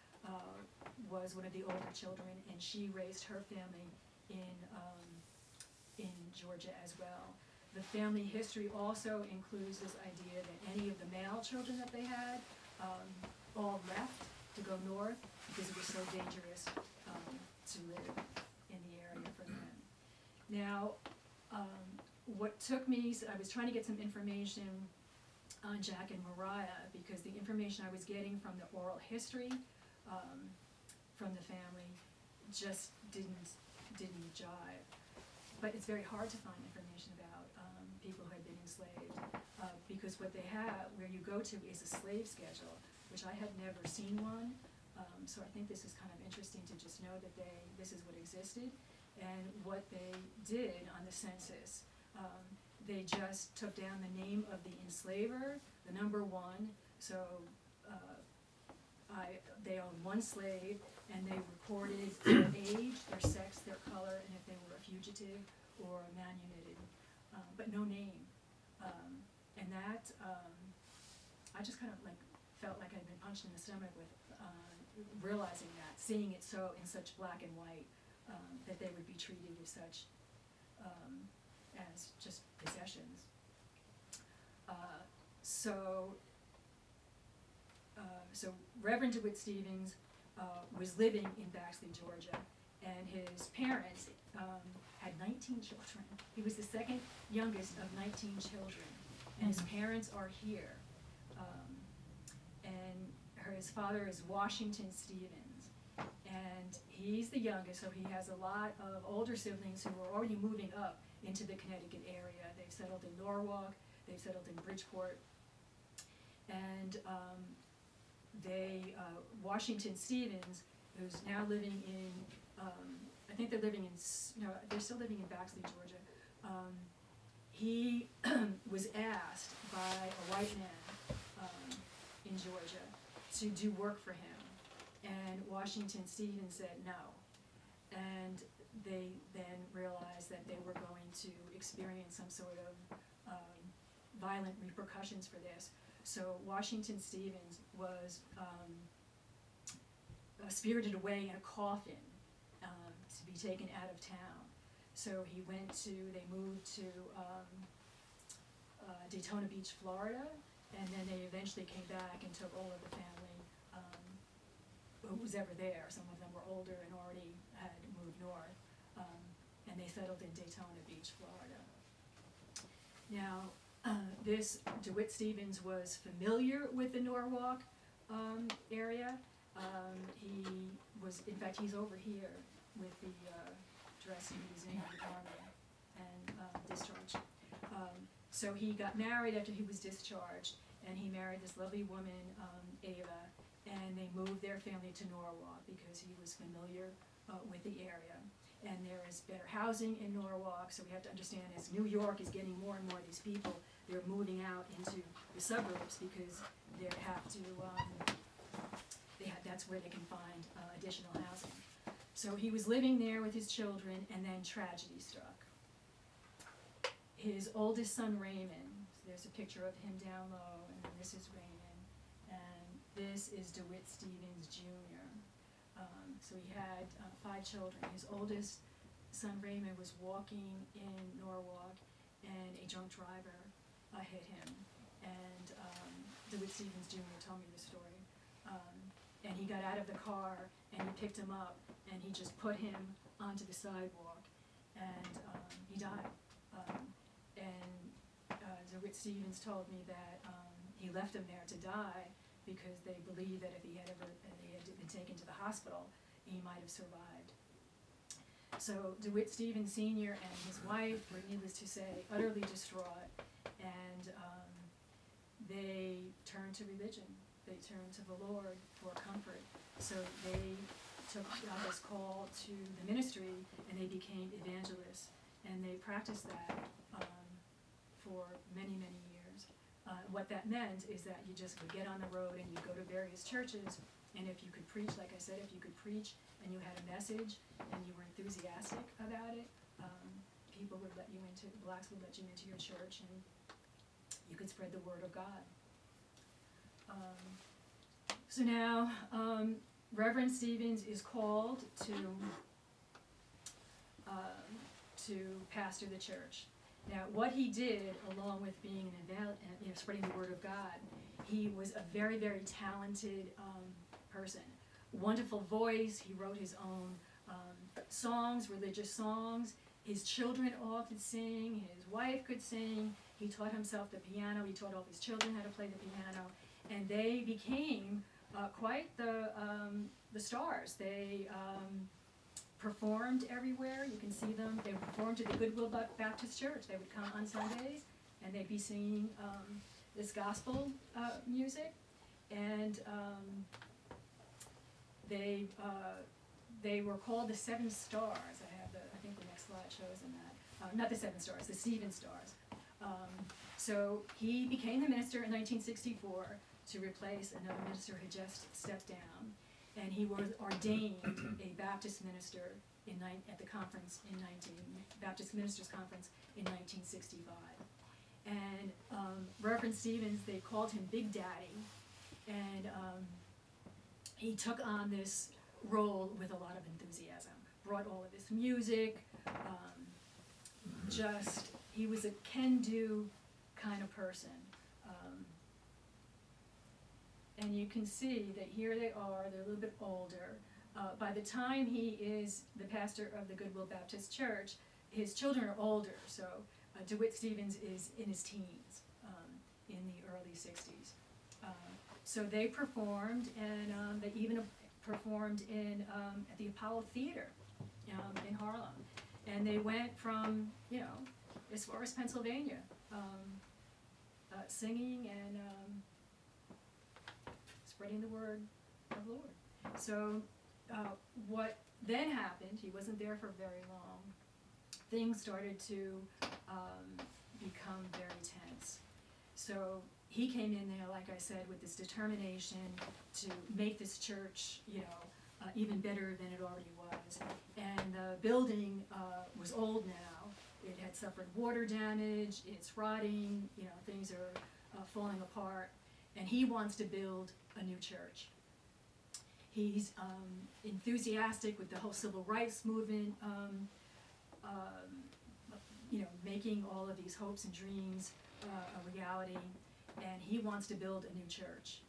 was one of the older children, and she raised her family in Georgia as well. The family history also includes this idea that any of the male children that they had all left to go north because it was so dangerous to live in the area for them. Now, what took me, I was trying to get some information on Jack and Mariah because the information I was getting from the oral history from the family just didn't jive. But it's very hard to find information about people who had been enslaved because what they have, where you go to, is a slave schedule, which I had never seen one. So I think this is kind of interesting to just know that this is what existed. And what they did on the census, they just took down the name of the enslaver, the number 1. So they owned one slave, and they recorded their age, their sex, their color, and if they were a fugitive or manumitted, but no name. And that, I just kind of like felt like I'd been punched in the stomach with realizing that, seeing it so in such black and white, that they would be treated as such, as just possessions. So Reverend DeWitt Stevens was living in Baxley, Georgia, and his parents had 19 children. He was the second youngest of 19 children, and his parents are here. And his father is Washington Stevens, and he's the youngest, so he has a lot of older siblings who are already moving up into the Connecticut area. They've settled in Norwalk, they've settled in Bridgeport, and Washington Stevens, who's now living in, I think they're living in, no, they're still living in Baxley, Georgia. He was asked by a white man in Georgia to do work for him, and Washington Stevens said no, and they then realized that they were going to experience some sort of violent repercussions for this. So Washington Stevens was spirited away in a coffin to be taken out of town. So they moved to Daytona Beach, Florida, and then they eventually came back and took all of the family who was ever there. Some of them were older and already had moved north, and they settled in Daytona Beach, Florida. Now, this DeWitt Stevens was familiar with the Norwalk area. He was, in fact, he's over here with the dress he was in the Army and discharged. So he got married after he was discharged, and he married this lovely woman, Ava, and they moved their family to Norwalk because he was familiar with the area. And there is better housing in Norwalk, so we have to understand as New York is getting more and more of these people, they're moving out into the suburbs because they have to, that's where they can find additional housing. So he was living there with his children, and then tragedy struck. His oldest son, Raymond, so there's a picture of him down low, and then this is Raymond, and this is DeWitt Stevens Jr. So he had 5 children. His oldest son, Raymond, was walking in Norwalk, and a drunk driver hit him. And DeWitt Stevens Jr. told me the story. And he got out of the car, and he picked him up, and he just put him onto the sidewalk, and he died. DeWitt Stevens told me that he left him there to die because they believed that if he had been taken to the hospital, he might have survived. So DeWitt Stevens Sr. and his wife were, needless to say, utterly distraught, and they turned to religion. They turned to the Lord for comfort. So they took this call to the ministry, and they became evangelists, and they practiced that for many, many years. What that meant is that you just would get on the road and you go to various churches, and if you could preach, like I said, if you could preach and you had a message and you were enthusiastic about it, people would let you into, blacks would let you into your church, and you could spread the word of God. So now, Reverend Stevens is called to pastor the church. Now, what he did, along with being spreading the word of God, he was a very, very talented person. Wonderful voice. He wrote his own songs, religious songs. His children all could sing. His wife could sing. He taught himself the piano. He taught all his children how to play the piano, and they became quite the stars. They performed everywhere. You can see them. They performed at the Goodwill Baptist Church. They would come on Sundays, and they'd be singing this gospel music, and they were called the Seven Stars. I think the next slide shows them that. Not the Seven Stars, the Stephen Stars. So he became the minister in 1964 to replace another minister who had just stepped down, and he was ordained a Baptist minister at the conference Baptist Ministers Conference in 1965. And Reverend Stevens, they called him Big Daddy, and he took on this role with a lot of enthusiasm, brought all of this music, he was a can-do kind of person. And you can see that here they are, they're a little bit older. By the time he is the pastor of the Goodwill Baptist Church, his children are older, so DeWitt Stevens is in his teens, in the early 60s. So they performed, and they even performed at the Apollo Theater in Harlem. And they went from, as far as Pennsylvania, singing and spreading the word of the Lord. So what then happened, he wasn't there for very long, things started to become very tense. So he came in there, like I said, with this determination to make this church, even better than it already was. And the building was old now. It had suffered water damage, it's rotting, things are falling apart. And he wants to build a new church. He's enthusiastic with the whole civil rights movement, making all of these hopes and dreams a reality, and he wants to build a new church.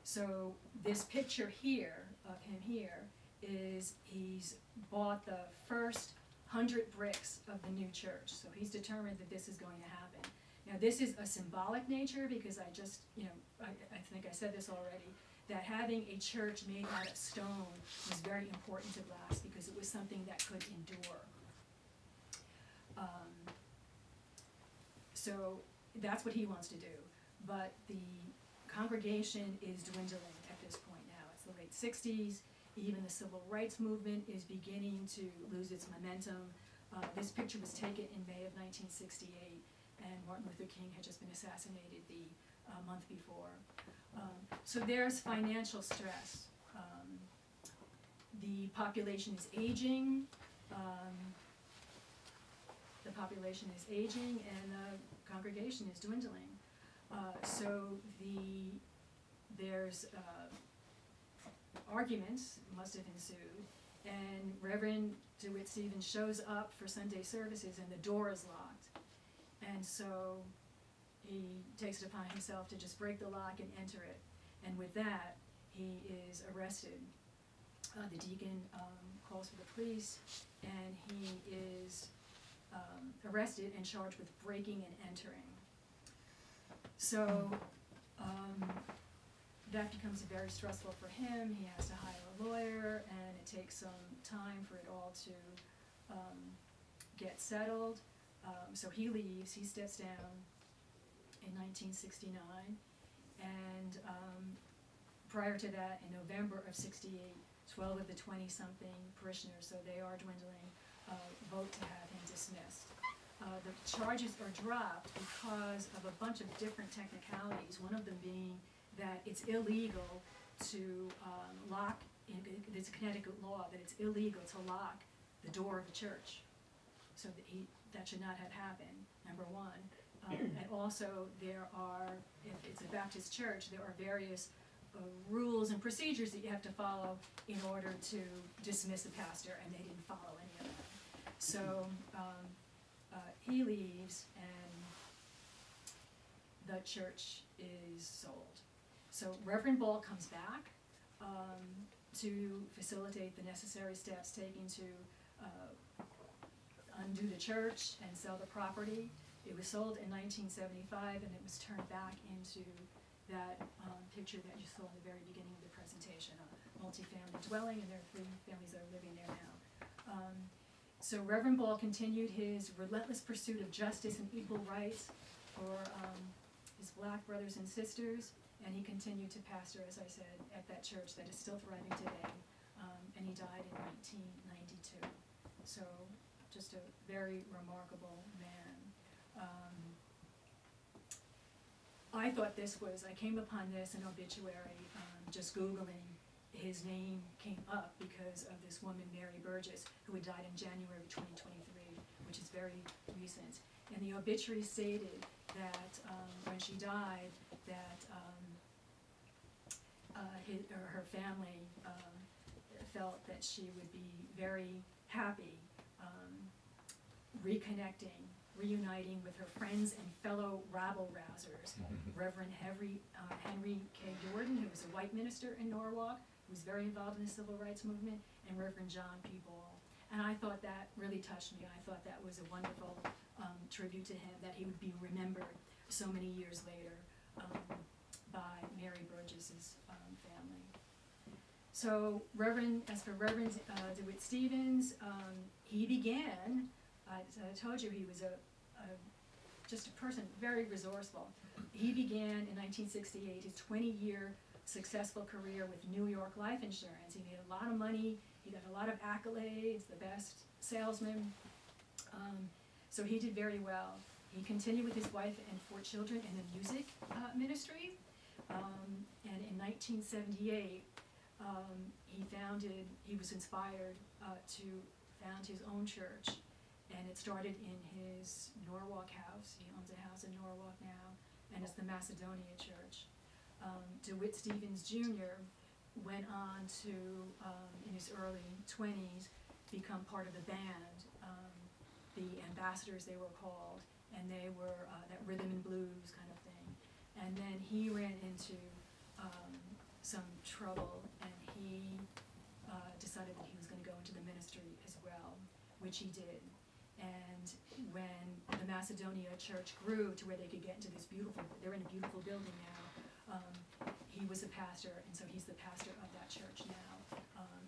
So this picture here of him here is he's bought the first 100 bricks of the new church. So he's determined that this is going to happen. Now this is a symbolic nature because I just, I think I said this already, that having a church made out of stone was very important to Glass because it was something that could endure. So that's what he wants to do. But the congregation is dwindling at this point now. It's the late 60s. Even the civil rights movement is beginning to lose its momentum. This picture was taken in May of 1968, and Martin Luther King had just been assassinated the month before. So there's financial stress. The population is aging. And the congregation is dwindling. So there's arguments must have ensued, and Reverend DeWitt Stevens shows up for Sunday services and the door is locked. And so he takes it upon himself to just break the lock and enter it. And with that, he is arrested. The deacon calls for the police, and he is arrested and charged with breaking and entering. So that becomes very stressful for him. He has to hire a lawyer, and it takes some time for it all to get settled. So he leaves, he steps down in 1969, and prior to that, in November of 68, 12 of the 20-something parishioners, so they are dwindling, vote to have him dismissed. The charges are dropped because of a bunch of different technicalities, one of them being that it's illegal to lock, it's a Connecticut law, that it's illegal to lock the door of the church. So that should not have happened, number one. And also there are, if it's a Baptist church, there are various rules and procedures that you have to follow in order to dismiss a pastor, and they didn't follow any of them. So he leaves, and the church is sold. So Reverend Ball comes back. to facilitate the necessary steps taken to undo the church and sell the property. It was sold in 1975, and it was turned back into that picture that you saw in the very beginning of the presentation, a multi-family dwelling, and there are 3 families that are living there now. So Reverend Ball continued his relentless pursuit of justice and equal rights for his black brothers and sisters, and he continued to pastor, as I said, at that church that is still thriving today, and he died in 1992. So just a very remarkable man. I thought I came upon this in obituary, just Googling. His name came up because of this woman, Mary Burgess, who had died in January 2023, which is very recent. And the obituary stated that when she died, that her family felt that she would be very happy reuniting with her friends and fellow rabble-rousers, Reverend Henry K. Jordan, who was a white minister in Norwalk, who was very involved in the civil rights movement, and Reverend John P. Ball. And I thought that really touched me. I thought that was a wonderful tribute to him, that he would be remembered so many years later by Mary Burgess's family. So as for Reverend DeWitt Stevens, he began, as I told you, he was just a person very resourceful. He began in 1968 his 20-year successful career with New York Life Insurance. He made a lot of money. He got a lot of accolades, the best salesman. So he did very well. He continued with his wife and 4 children in the music ministry. And in 1978, he was inspired to found his own church. And it started in his Norwalk house. He owns a house in Norwalk now, and it's the Macedonia Church. DeWitt Stevens Jr. went on to, in his early 20s, become part of the band, the Ambassadors they were called, and they were that rhythm and blues kind of thing. And then he ran into some trouble, and he decided that he was going to go into the ministry as well, which he did. And when the Macedonia Church grew to where they could get into this they're in a beautiful building now, he was a pastor, and so he's the pastor of that church now.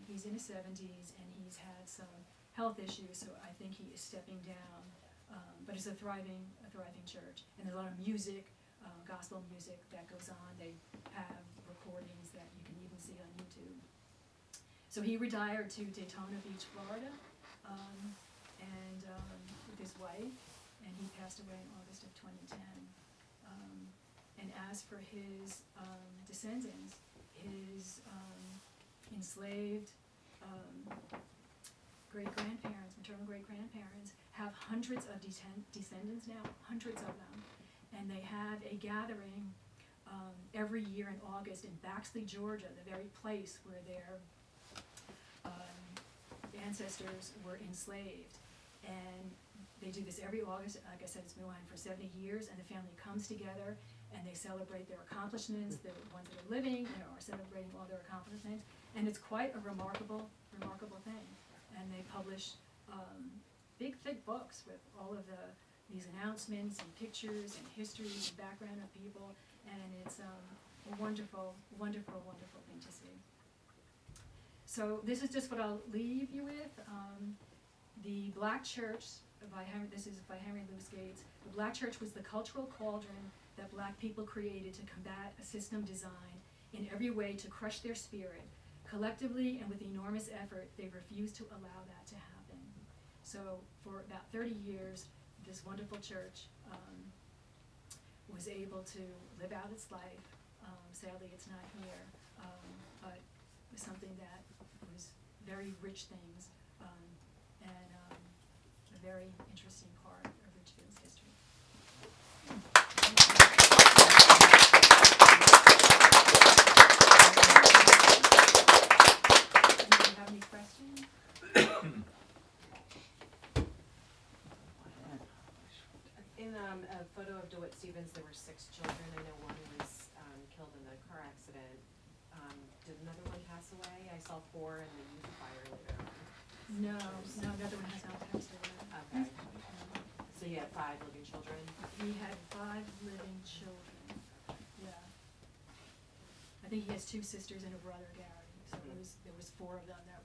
He's in his 70s, and he's had some health issues, so I think he is stepping down. But it's a thriving church, and there's a lot of music, gospel music that goes on. They have recordings that you can even see on YouTube. So he retired to Daytona Beach, Florida, with his wife, and he passed away in August of 2010. And as for his descendants, his enslaved great-grandparents, maternal great-grandparents, have hundreds of descendants now, hundreds of them. And they have a gathering every year in August in Baxley, Georgia, the very place where their ancestors were enslaved. And they do this every August. Like I said, it's been going on for 70 years, and the family comes together and they celebrate their accomplishments, the ones that are living, are celebrating all their accomplishments. And it's quite a remarkable thing. And they publish big, thick books with all of these announcements and pictures and histories and background of people. And it's a wonderful, wonderful, wonderful thing to see. So this is just what I'll leave you with. The Black Church, this is by Henry Louis Gates. The Black Church was the cultural cauldron that Black people created to combat a system designed in every way to crush their spirit. Collectively and with enormous effort, they refused to allow that to happen. So for about 30 years, this wonderful church was able to live out its life. Sadly, it's not here, but it was something that was very rich things and a very interesting part of Ridgefield's history. Do you have any questions? In a photo of DeWitt Stevens, there were 6 children. I know one was killed in a car accident. did another one pass away? I saw 4 and then used fire later on. No, another one has not passed away. Okay. So you had 5 living children? He had 5 living children, yeah. I think he has 2 sisters and a brother, Gary, so there was 4 of them that,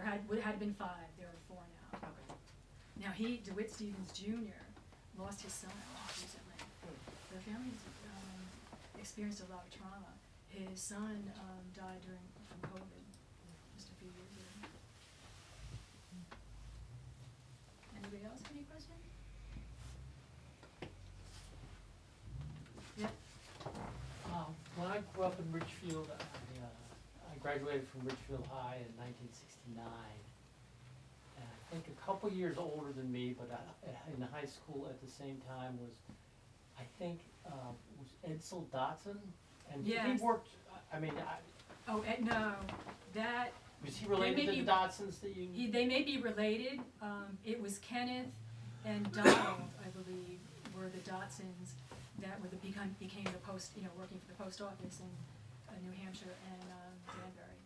had been 5, there are 4 now. Okay. Now DeWitt Stevens Jr. lost his son recently. The family's, experienced a lot of trauma. His son, died from COVID, just a few years ago. Anybody else have any questions? Yeah. When I grew up in Ridgefield, I graduated from Ridgefield High in 1969. And I think a couple years older than me, but in high school at the same time was Edsel Dotson. And he Yes. worked, Oh, no, that, was he related to the Dotsons that you? they may be related. It was Kenneth and Donald, I believe, were the Dotsons that were became the post, working for the post office in New Hampshire and Danbury.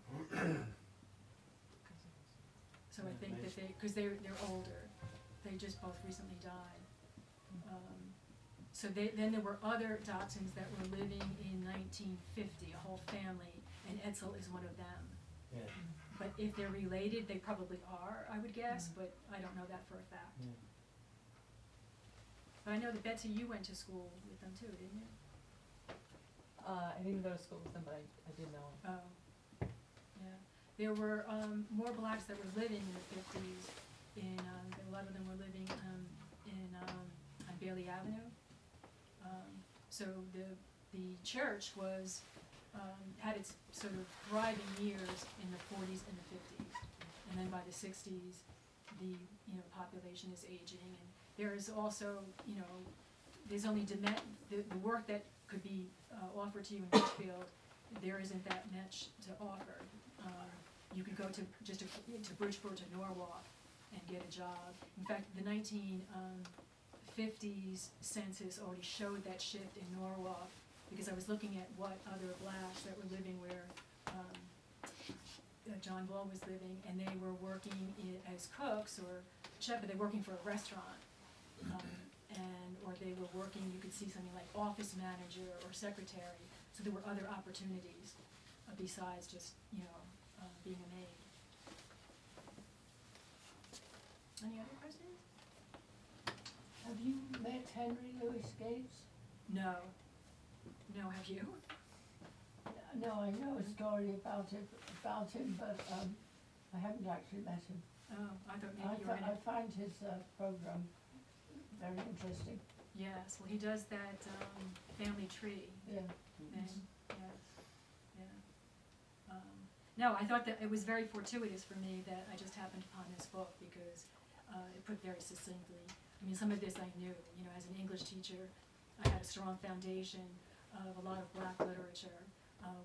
So I think that because they're older, they just both recently died. So then there were other Dotsons that were living in 1950, a whole family, and Edsel is one of them. Yeah. But if they're related, they probably are, I would guess, but I don't know that for a fact. Yeah. But I know that Betsy, you went to school with them too, didn't you? I didn't go to school with them, but I did know them. Oh, yeah. There were more blacks that were living in the 50s. A lot of them were living on Bailey Avenue. So the church was had its sort of thriving years in the 40s and the 50s, and then by the 60s, the population is aging, and there is also there's only the work that could be offered to you in Ridgefield. There isn't that much to offer. You could go to Bridgeport, to Norwalk, and get a job. In fact, the 1950s census already showed that shift in Norwalk, because I was looking at what other blacks that were living where John Ball was living, and they were working as cooks or chef, but they were working for a restaurant. Or they were working, you could see something like office manager or secretary. So there were other opportunities besides just, being a maid. Any other questions? Have you met Henry Louis Gates? No. No, have you? No, I know a story about him, but I haven't actually met him. Oh, I thought maybe you were I find his program very interesting. Yes, well, he does that family tree Yeah. thing, yes, yeah. No, I thought that it was very fortuitous for me that I just happened upon this book, because it put very succinctly, some of this I knew, as an English teacher, I had a strong foundation of a lot of black literature,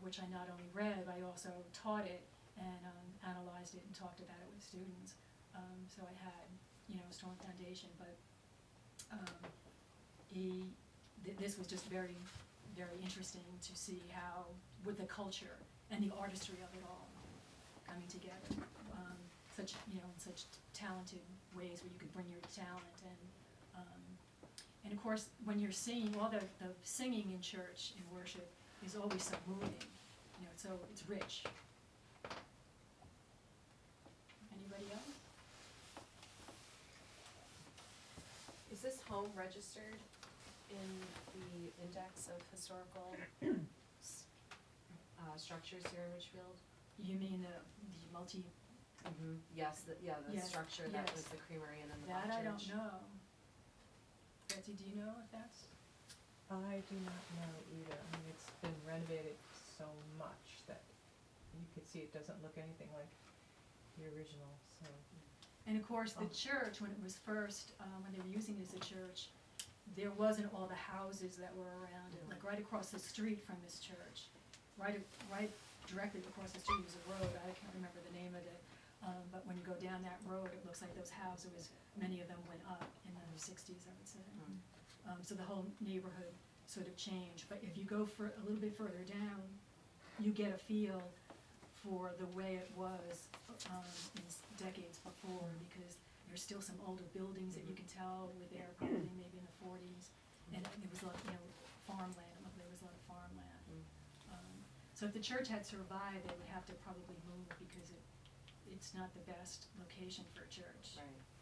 which I not only read, but I also taught it and analyzed it and talked about it with students. So I had, a strong foundation, but this was just very, very interesting to see how, with the culture and the artistry of it all coming together, such, in such talented ways where you could bring your talent and of course, when you're singing, the singing in church, in worship, is always so moving, so it's rich. Anybody else? Is this home registered in the index of historical structures here in Ridgefield? You mean the multi, Yes, the Yes, structure that yes. was the creamery and then the black that church. I don't know. Betsy, do you know if that's? I do not know either. It's been renovated so much that you could see it doesn't look anything like the original, so. And of course, the church, when it was first, when they were using it as a church, there wasn't all the houses that were around it. Like right across the street from this church, right directly across the street was a road. I can't remember the name of it. But when you go down that road, it looks like those houses, many of them went up in the 60s, I would say. So the whole neighborhood sort of changed. But if you go for a little bit further down you get a feel for the way it was, in decades before, because there's still some older buildings that you can tell were there probably maybe in the 40s, and there was a lot, farmland, there was a lot of farmland. So if the church had survived, they would have to probably move because it's not the best location for a church. Right.